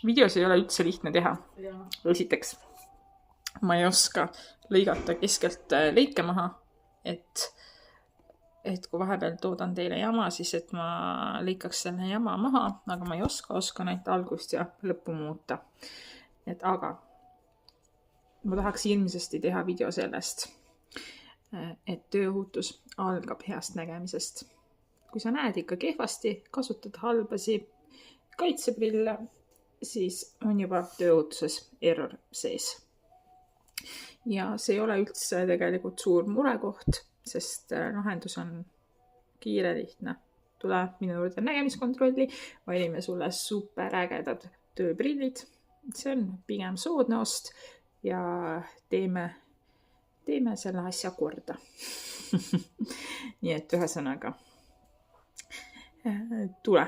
videos ei ole üldse lihtne teha. Esiteks, ma ei oska lõigata keskelt lõike maha, et kui vahepeal toodan teile jama, siis et ma lõikaks selle jama maha, aga ma ei oskan ainult algust ja lõppu muuta. Aga ma tahaks ilmsesti teha video sellest, et tööohutus algab heast nägemisest. Kui sa näed ikka kehvasti, kasutad halbasi kaitseprille, siis on juba tööohutuses error sees. Ja see ei ole üldse tegelikult suur murekoht, sest lahendus on kiire, lihtne. Tule minu juurde nägemiskontrolli, valime sulle super ägedad tööprillid. See on pigem soodne ost ja teeme selle asja korda. Nii et ühesõnaga, tule